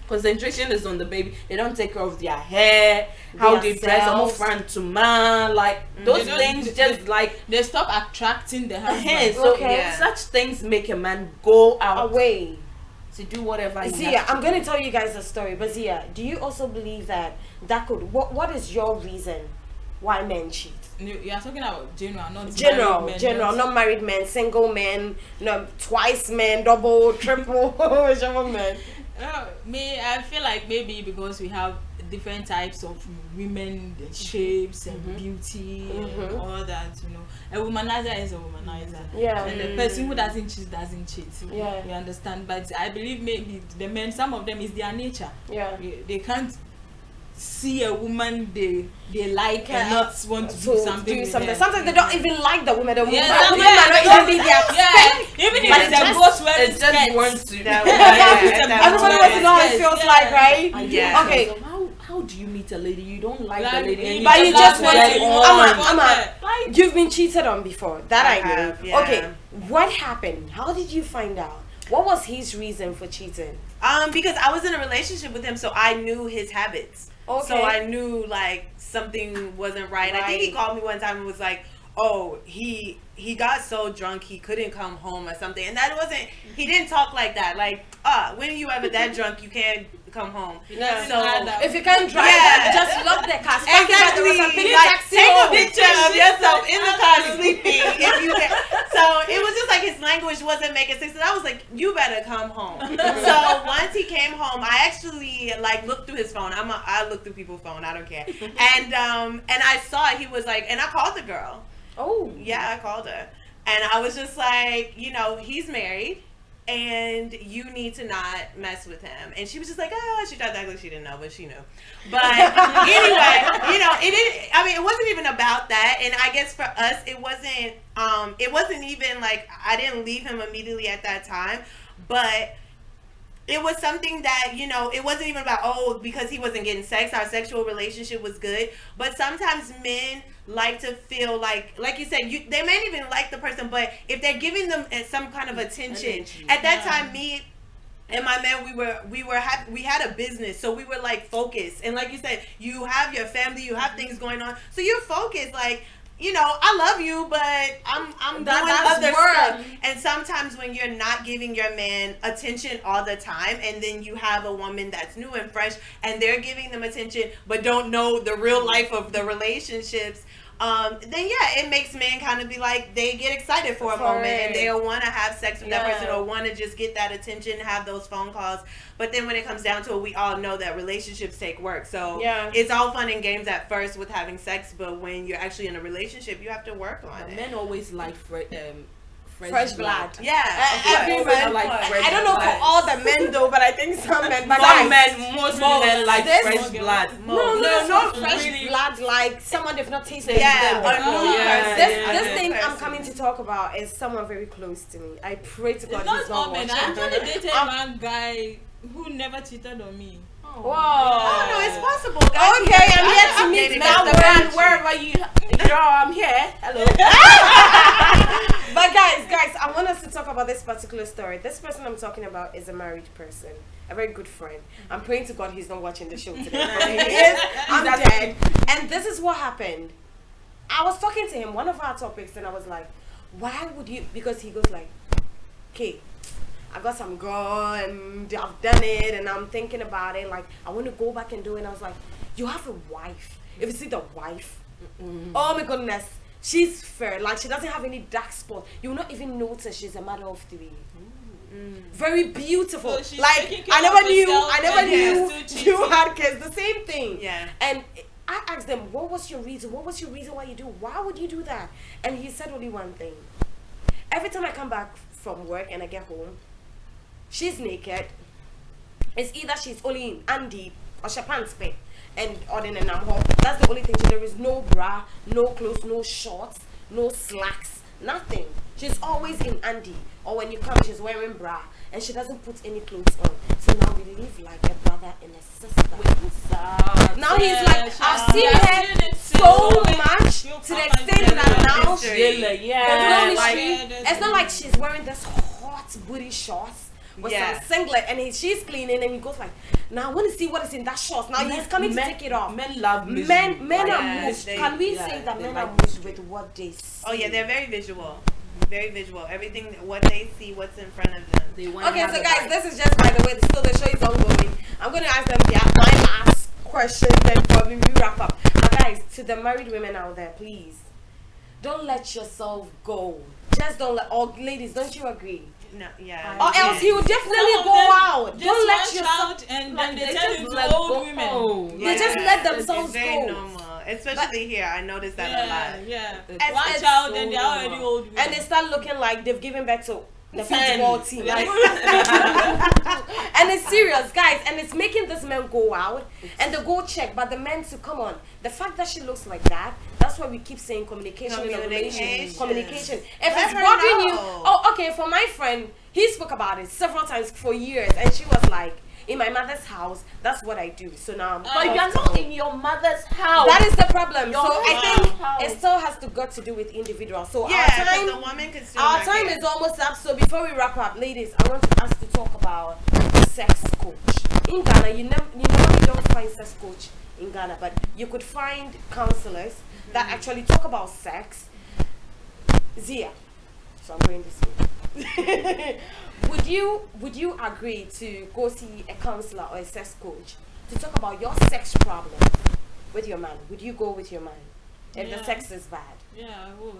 concentration is on the baby. They don't take care of their hair, how they dress, almost front to man, like those things. Just like they stop attracting the husband. So such things make a man go out away to do whatever. Zia, I'm going to tell you guys a story, but Zia, do you also believe that could? What is your reason why men cheat? You are talking about general, not general, married men, not married men, single men, no, twice men, double, triple, whichever men. I feel like maybe because we have different types of women, the shapes and beauty and all that, a womanizer is a womanizer, and the person who doesn't cheat, you understand. But I believe maybe the men, some of them is their nature, they can't see a woman they like and not want to do something with her. Sometimes they don't even like the woman. The woman might not even be their even if it's a boss wearing skirts. Everybody wants to know how it feels like, right? Okay. So how do you meet a lady? You don't like the lady, but you just want to. You've been cheated on before. That I know. Okay, what happened? How did you find out? What was his reason for cheating? Because I was in a relationship with him, so I knew his habits. Okay. So I knew like something wasn't right. I think he called me one time and was like, "Oh, he got so drunk he couldn't come home or something." And that wasn't. He didn't talk like that. Like, when you ever that drunk, you can't come home. Yeah. So if you can't drive, just lock the car. Exactly. Like, take a picture of yourself in the car sleeping. If you can. So it was just like his language wasn't making sense. And I was like, you better come home. So once he came home, I actually like looked through his phone. I look through people's phone. I don't care. And I saw he was like, and I called the girl. Oh. Yeah, I called her. And I was just like, he's married. And you need to not mess with him. And she was just like, she tried to act like she didn't know, but she knew. But anyway, it wasn't even about that. And I guess for us, it wasn't even like, I didn't leave him immediately at that time. But it was something that, it wasn't even about, because he wasn't getting sex, our sexual relationship was good. But sometimes men like to feel like you said, they may not even like the person, but if they're giving them some kind of attention. At that time, me and my man, we had a business, so we were like focused. And like you said, you have your family, you have things going on, so you're focused. Like, I love you, but I'm doing other stuff. And sometimes when you're not giving your man attention all the time, and then you have a woman that's new and fresh, and they're giving them attention, but don't know the real life of the relationships, then it makes men kind of be like, they get excited for a moment, and they'll want to have sex with that person, or want to just get that attention, have those phone calls. But then when it comes down to it, we all know that relationships take work. So it's all fun and games at first with having sex, but when you're actually in a relationship, you have to work on it. Men always like fresh blood. Yeah. Every man. I don't know for all the men though, but I think some men. But most men like fresh blood. No, fresh blood like someone they've not tasted. This thing I'm coming to talk about is someone very close to me. I pray to God he's not watching. I actually dated one guy who never cheated on me. Whoa. Oh no, it's possible. Okay, I'm here to meet now. Wherever you, I'm here. Hello. But guys, I want us to talk about this particular story. This person I'm talking about is a married person, a very good friend. I'm praying to God he's not watching the show today. But he is. I'm dead. And this is what happened. I was talking to him, one of our topics, and I was like, why would you, because he goes like, okay, I got some girl and I've done it and I'm thinking about it, like I want to go back and do it. And I was like, you have a wife. If you see the wife, oh my goodness, she's fair, like she doesn't have any dark spots. You will not even notice she's a mother of 3. Very beautiful. So like I never knew you had kids. The same thing. Yeah. And I asked them, what was your reason? What was your reason why you do? Why would you do that? And he said only one thing. Every time I come back from work and I get home, she's naked. It's either she's only in Andy or she pants pay. And or then I'm home. That's the only thing. There is no bra, no clothes, no shorts, no slacks, nothing. She's always in Andy. Or when you come, she's wearing bra. And she doesn't put any clothes on. So now we live like a brother and a sister. Now he's like, I've seen her so much to the extent that now it's not like she's wearing this hot booty shorts with some singlet and she's cleaning and he goes like, now I want to see what is in that shorts. Now he's coming to take it off. Men love men are moved. Can we say that men are moved with what they see? Oh yeah, they're very visual. Very visual. Everything, what they see, what's in front of them. Okay, so guys, this is just by the way, still the show is ongoing. I'm going to ask them my last question, then probably we wrap up. But guys, to the married women out there, please, don't let yourself go. Just don't let, or ladies, don't you agree? No, yeah. Or else he will definitely go out. Don't let yourself, and like, then they just turn let into old go. women. They just let themselves It's very go. normal. Especially here, I noticed that a lot. Yeah. It's One so child, then they're already normal. old women. And they start looking like they've given birth to the football team. Like, and it's serious, guys. And it's making this man go out and they go check. But the men to come on. The fact that she looks like that, that's why we keep saying communication. Communication. If it's bothering you, oh, okay, for my friend, he spoke about it several times for years. And she was like, in my mother's house, that's what I do. So now but you're not in your mother's house. That is the problem. So I think it still has to got to do with individuals. So yeah, our time, the woman could still our time is almost up. So before we wrap up, ladies, I want us to talk about sex coach. In Ghana, you normally don't find sex coach in Ghana, but you could find counselors that actually talk about sex. Zia. So I'm going this way. Would you agree to go see a counselor or a sex coach to talk about your sex problem with your man? Would you go with your man if the sex is bad? Yeah, I will.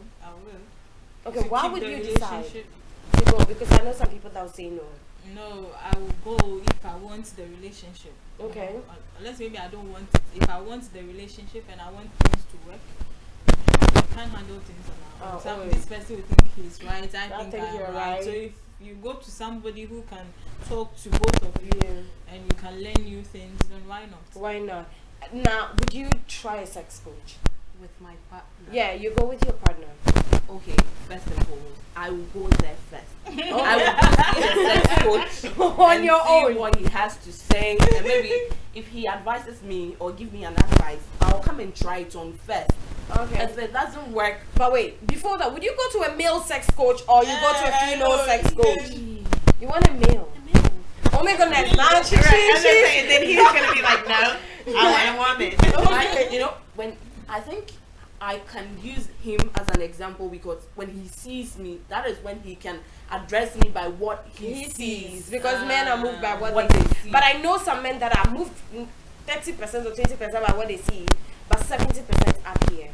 Okay, why would you decide to go? Because I know some people that will say no. No, I will go if I want the relationship. Okay. Unless maybe I don't want it. If I want the relationship and I want things to work, I can't handle things on my own. This person will think he's right. I think I'm right. So if you go to somebody who can talk to both of you and you can learn new things, then why not? Why not? Now, would you try a sex coach? With my partner. Yeah, you go with your partner. Okay, first and foremost, I will go there first. I will go see the sex coach on your own. What he has to say, and maybe if he advises me or give me an advice, I'll come and try it on first. Okay. If it doesn't work, but wait, before that, would you go to a male sex coach or you go to a female sex coach? You want a male? Oh my goodness, man, then he's gonna be like, no, I want a woman. You know, when I think I can use him as an example because when he sees me, that is when he can address me by what he sees. Because men are moved by what they see. But I know some men that are moved 30% or 20% by what they see, but 70% up here.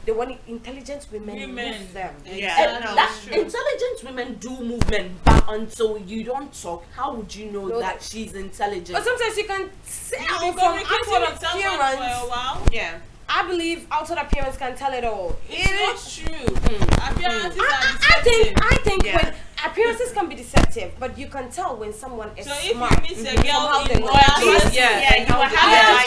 They want intelligent women move them. Intelligent women do movement, but until you don't talk, how would you know that she's intelligent? But sometimes you can tell from outward appearance. For a while. Yeah. I believe outward appearance can tell it all. It's not true. Appearances are deceptive. I think when appearances can be deceptive, but you can tell when someone is smart. If you meet a girl in you will have an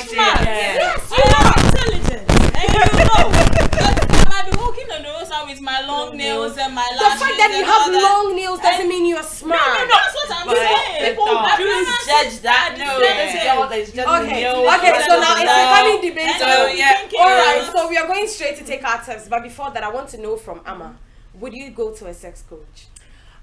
idea. Yes, you are intelligent. And you know. I might be walking on the roadside with my long nails and my lashes. The fact that you have long nails doesn't mean you're smart. No, that's what I'm saying. People do judge that. No, this girl is just Okay, so now it's becoming debate. So, Alright, so we are going straight to take our tips. But before that, I want to know from Amma, would you go to a sex coach?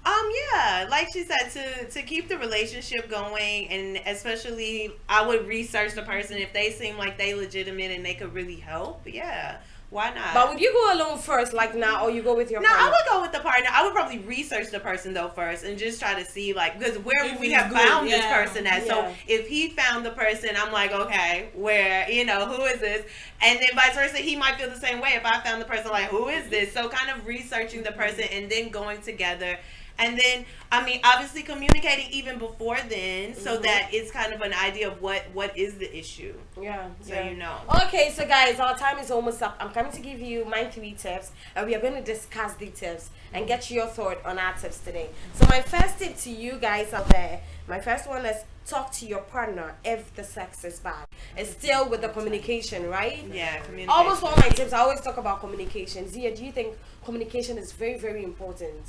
Yeah, like she said, to keep the relationship going, and especially I would research the person if they seem like they legitimate and they could really help. Yeah, why not? But would you go alone first, like now, or you go with your No, partner? I would go with the partner. I would probably research the person though first and just try to see like because where If we he's have good, found this yeah. person at. Yeah. So if he found the person, I'm like, okay, where who is this? And then vice versa, he might feel the same way if I found the person like who is this? So kind of researching the person and then going together. And then, I mean, obviously communicating even before then, so that it's kind of an idea of what is the issue. Yeah. So you know. Okay, so guys, our time is almost up. I'm coming to give you my 3 tips, and we are going to discuss the tips and get your thought on our tips today. So my first tip to you guys out there, my first one is talk to your partner if the sex is bad. It's still with the communication, right? Yeah, communication. Almost all my tips, I always talk about communication. Zia, do you think communication is very, very important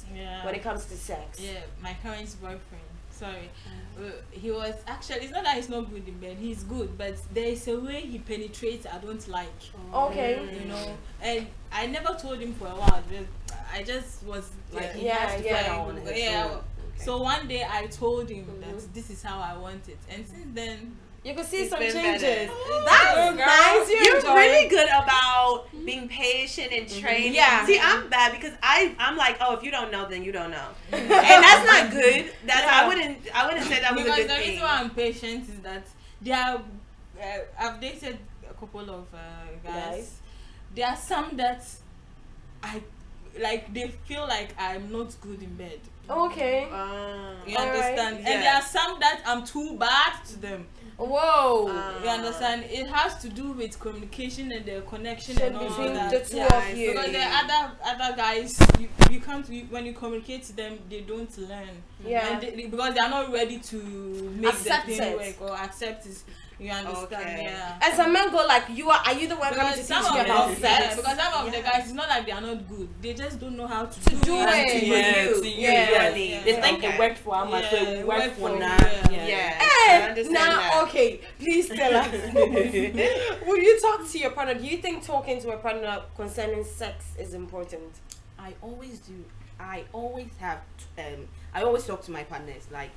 when it comes to sex? Yeah, my current boyfriend. Sorry. He was actually, it's not that he's not good in bed, he's good, but there is a way he penetrates I don't like. Okay. You know, and I never told him for a while. I just was like, he has to find on out. his Yeah. own. So one day I told him that this is how I want it, and since then You can see It's some been changes. better. That's nice. You're enjoy really it. good about being patient and training. Yeah. See, I'm bad because I'm like, oh, if you don't know, then you don't know, and that's not good. That's I wouldn't say that was because a good the thing. reason why I'm patient is that there are I've dated a couple of guys. There are some that I like. They feel like I'm not good in bed. Okay. You All right. understand? Yeah. And there are some that I'm too bad to them. Whoa. You understand? It has to do with communication and the connection So and all between that. the two Yeah, of you. Because there are other guys, you can't, when you communicate to them, they don't learn. Yeah. And because they are not ready to make Accept the thing it. work or accept it. You understand? Okay. Yeah. As a man go like, are you the one coming to Because teach some me of about them, sex? because some of the guys, it's not like they are not good. They just don't know how to Do do it. it. Yeah. They think it worked for Amma, so it worked for now. Yeah. I Hey, understand now, that. okay, please tell us. Will you talk to your partner? Do you think talking to a partner concerning sex is important? I always do. I always have. I always talk to my partners. Like,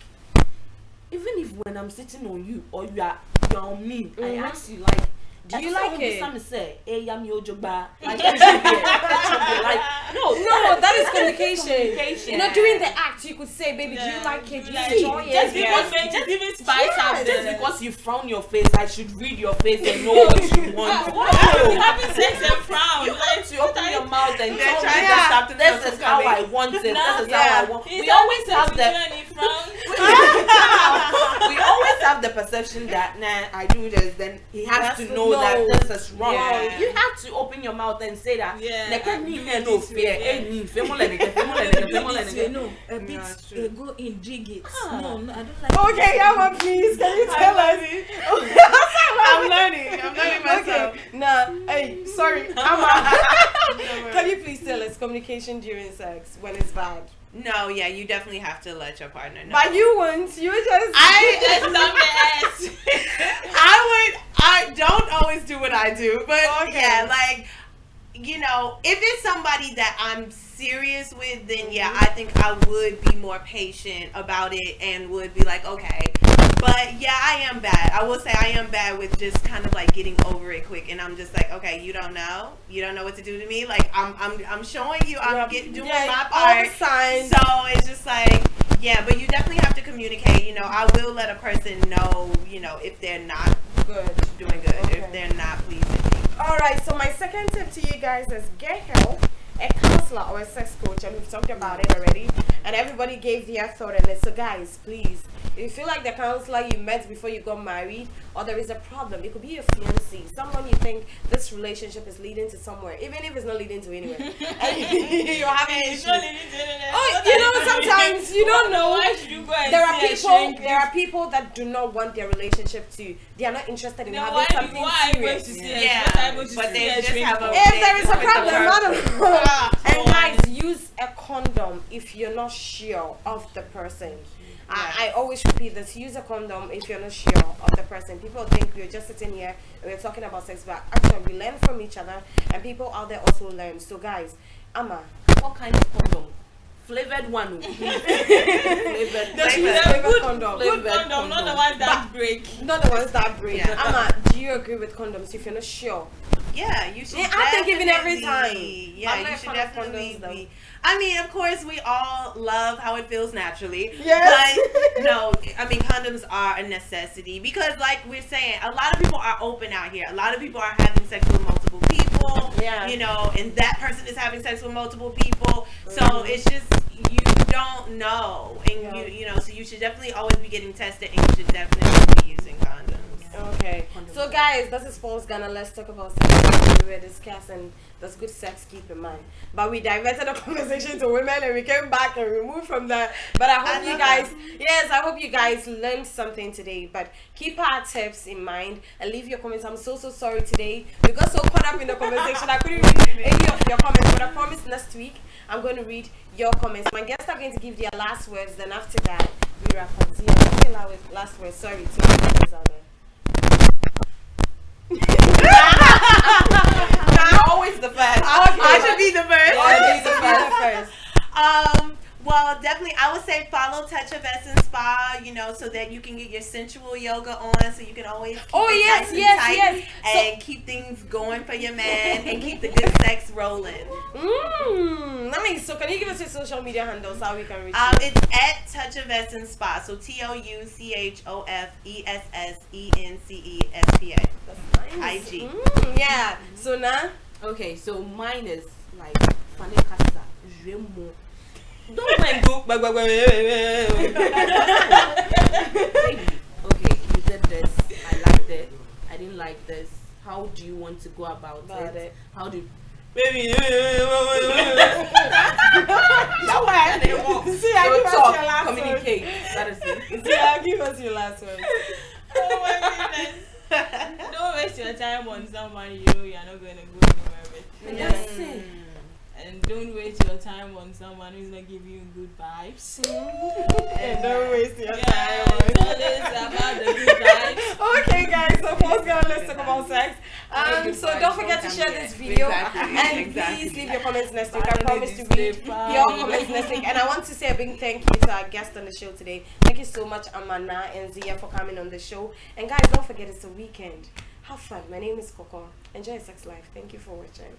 even if when I'm sitting on you or you're on me, I ask you like, Do you like it? Some say, "Hey, I'm your joba." Like, that should be it. That should be like, No, that is communication. Communication. You know, during the act, you could say, "Baby, do you like it? Do you See, enjoy just it?" because Just even spice up just the- because you frown your face, I should read your face and know what you want. You having sex and frown. Like, You open your mouth and They're tell me trying that to stop this is how I want it. This is how I want. He's We always have the the we always have the perception that I do this, then he has to know that this is wrong. Yeah. You have to open your mouth and say that. Yeah. No fear. No, a bit it's true. go in dig it. No, I don't like Okay, Yama, please, can you tell us? I'm learning myself. Okay, nah, hey, sorry, Amma. Can you please tell us communication during sex when it's bad? No, yeah, you definitely have to let your partner know. But you won't. You just. I don't always do what I do, but yeah, like, you know, if it's somebody that I'm serious with, then yeah, I think I would be more patient about it and would be like, okay. But yeah, I am bad. I will say I am bad with just kind of like getting over it quick, and I'm just like, okay, you don't know what to do to me. Like I'm showing you, doing my all part. the signs. So it's just like, yeah, but you definitely have to communicate. You know, I will let a person know, you know, if they're not Good. doing good, Okay. if they're not pleasing me. All right. So my second tip to you guys is get help. A counselor or a sex coach, and we've talked about it already, and everybody gave their thought on it. So guys, please, if you feel like the counselor you met before you got married, or there is a problem, it could be your fiancé, someone you think this relationship is leading to somewhere, even if it's not leading to anywhere, and you're having issues. Oh, you know, sometimes you don't know. Why should you go and There see are people that do not want their relationship to. They are not interested in Then having why something are you going to serious. see Yeah, what are you going to but see they a just shrink have for? a- If there is a With the problem, I don't know. And so guys, use a condom if you're not sure of the person. I always repeat this: use a condom if you're not sure of the person. People think we're just sitting here and we're talking about sex, but actually we learn from each other, and people out there also learn. So guys, Amma, What kind of condom? Flavored one. Flavored Flavored condom. Good condom, not the ones that break. Not the ones that break. Yeah. Amma, do you agree with condoms if you're not sure? Yeah, you should. Yeah, I think even every definitely- time. Yeah, I'm you not should a fan of definitely condoms, though. be. I mean, of course, we all love how it feels naturally. Yes. But no, I mean, condoms are a necessity because, like we're saying, a lot of people are open out here. A lot of people are having sex with multiple people. Yeah. You know, and that person is having sex with multiple people. So it's just you don't know, and you know, so you should definitely always be getting tested, and you should definitely be using condoms. Okay. So guys, this is Paul's Ghana. Let's talk about sex. We were discussing does good sex keep in mind. But we diverted the conversation to women and we came back and we moved from there. But I hope you guys I hope you guys learned something today. But keep our tips in mind and leave your comments. I'm so sorry today. We got so caught up in the conversation I couldn't read any of your comments, but I promise next week I'm going to read your comments. My guests are going to give their last words, then after that we wrap up. Zia, what's your last words? Sorry to my guys out there. You're always the first. I should be the first. Yeah, be the first. Well, definitely, I would say follow Touch of Essence Spa, you know, so that you can get your sensual yoga on, so you can always keep it nice and tight and keep things going for your man and keep the good sex rolling. Nice. So can you give us your social media handles how we can reach you? It's at Touch of Essence Spa, so TOUCHOFESSENCESPA. That's nice. IG. Yeah. So now. Okay, so mine is like funny casa. Don't mind go. Baby, okay, you did this. I liked it. I didn't like this. How do you want to go about it? How do baby? Communicate. That is it. Yeah, give us your last one. Oh my goodness. Don't waste your time on someone you know you're not going to go anywhere with. That's it. And don't waste your time on someone who's not giving you good vibes. And don't waste your time. It's always about the good vibes. Okay, guys. So first, let's talk about sex. So don't forget to share this video and please leave your comments next week. I promise to read your comments next week. And I want to say a big thank you to our guest on the show today. Thank you so much, Amana and Zia, for coming on the show. And guys, don't forget it's a weekend. Have fun. My name is Coco. Enjoy your sex life. Thank you for watching.